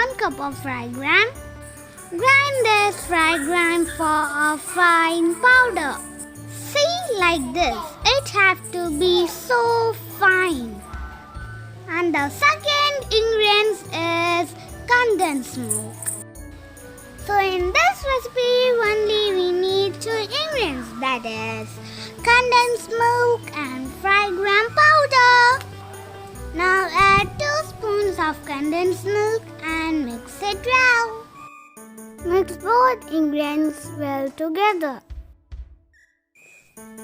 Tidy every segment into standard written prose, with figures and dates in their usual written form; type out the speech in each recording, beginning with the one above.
1 cup of rye gram. Grind this rye gram for a fine powder. See, like this. It has to be so fine. And the second ingredient is condensed milk. So in this recipe only we need 2 ingredients, that is condensed milk and rye gram powder. Now add 2 spoons of condensed milk and mix it well. Mix both ingredients well together.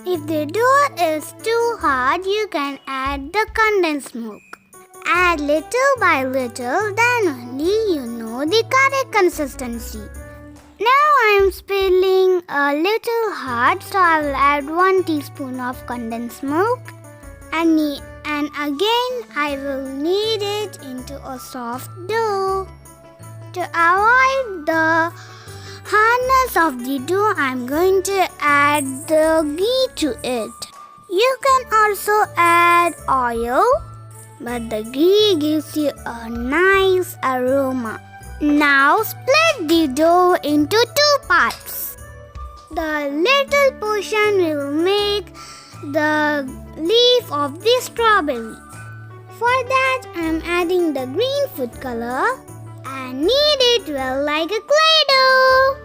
If the dough is too hard, you can add the condensed milk. Add little by little, then only you know the correct consistency. Now I am spilling a little hard, so I will add 1 teaspoon of condensed milk and again I will knead it into a soft dough. To avoid the hardness of the dough, I am going to add the ghee to it. You can also add oil, but the ghee gives you a nice aroma. Now split the dough into 2 parts. The little portion will make the leaf of the strawberry. For that I am adding the green food color and knead it well like a clay dough.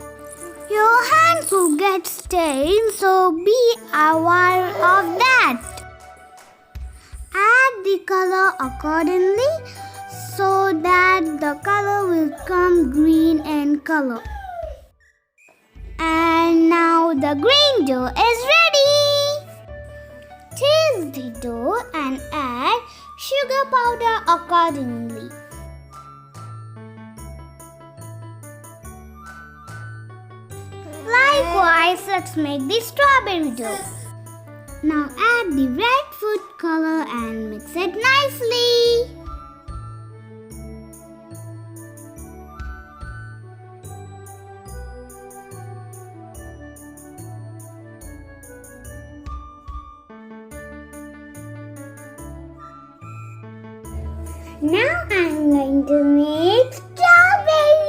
Your hands will get stained, so be aware of that. Add the color accordingly so that the color will come green in color. And now the green dough is ready. Taste the dough and add sugar powder accordingly. Likewise, let's make the strawberry dough. Now add the red food color and mix it nicely. Now I'm going to make strawberry.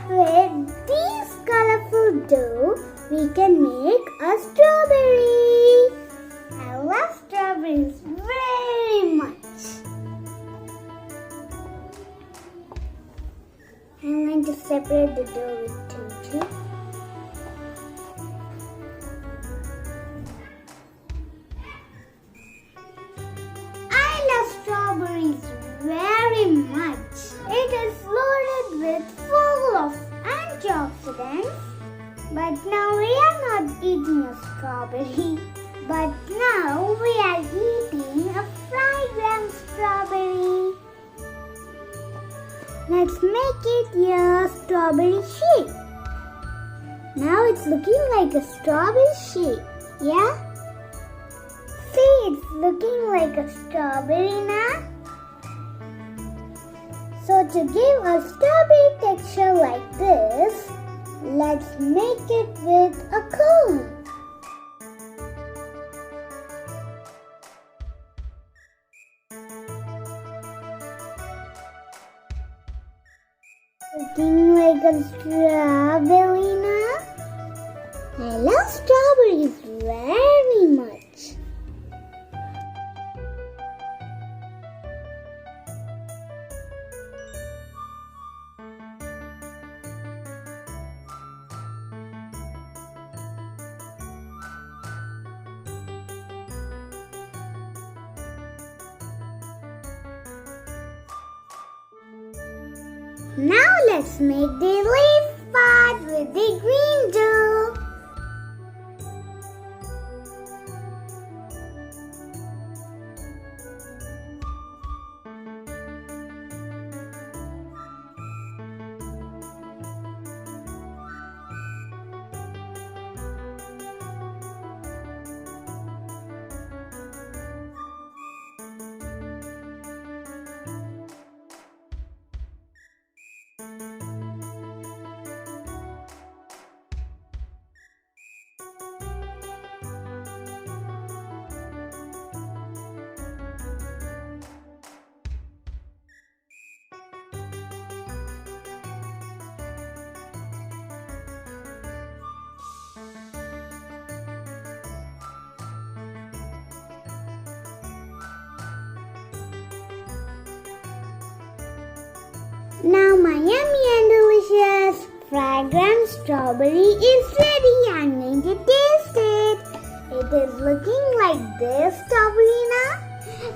With this colorful dough, we can make a strawberry. I love strawberries very much. I'm going to separate the dough with 2 too. Strawberries very much. It is loaded with full of antioxidants. But now we are not eating a strawberry. But now we are eating a fragrant strawberry. Let's make it a strawberry shape. Now it's looking like a strawberry shape. Yeah? See, it's looking like a strawberry now. So to give a strawberry texture like this, let's make it with a cone. Looking like a strawberry now. I love strawberries very much. Now let's make the leaf part with the green dough. Now my yummy and delicious fragrant strawberry is ready. I'm going to taste it. It is looking like this, Sabrina.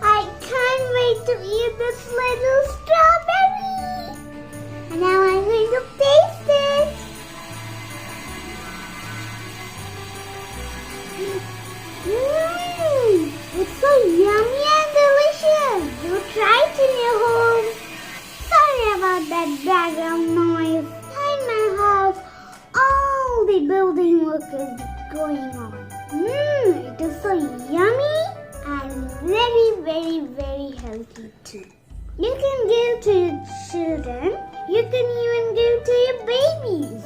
I can't wait to eat this little strawberry. And now I'm going to taste it. It's so yummy and delicious. Do try it in your home. Sorry about that background noise. Behind my house, all the building work is going on. It is so yummy and very, very, very healthy too. You can give to your children. You can even give to your babies.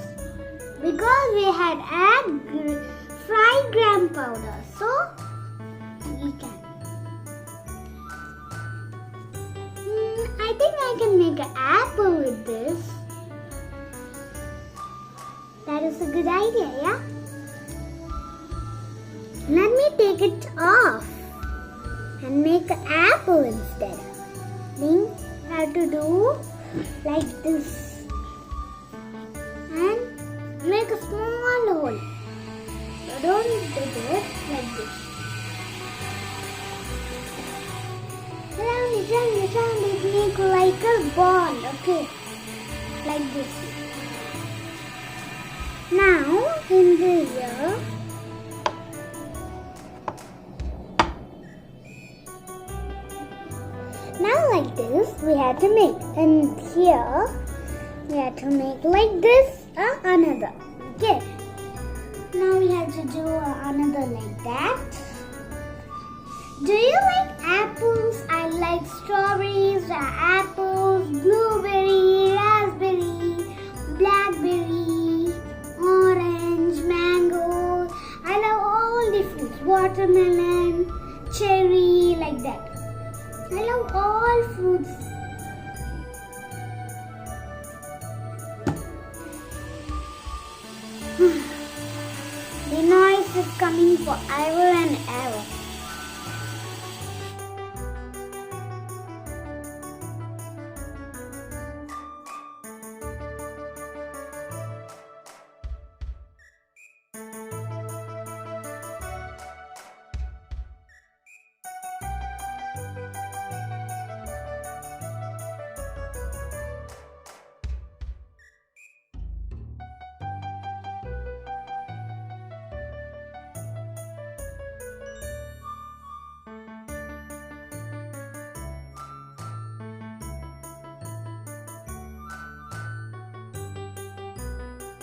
Because we had add fried gram powder, so we can. I think I can make an apple with this. That is a good idea, yeah? Let me take it off and make an apple instead. Then you have to do like this and make a small hole. So don't do it like this. Round it, make like a ball, okay? Like this. Now, in here, now like this, we have to make. And here, we have to make like this, another. Okay. Now we have to do another like that. Do you like apples? I like strawberries, apples, blueberry, raspberry, blackberry, orange, mango. I love all the fruits. Watermelon, cherry, like that. I love all fruits. The noise is coming forever and ever.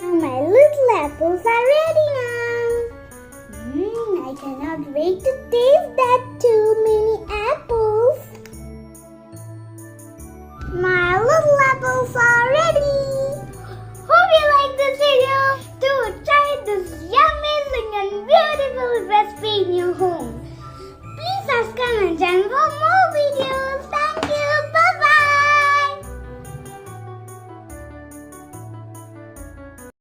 My little apples are ready now. I cannot wait to taste that too.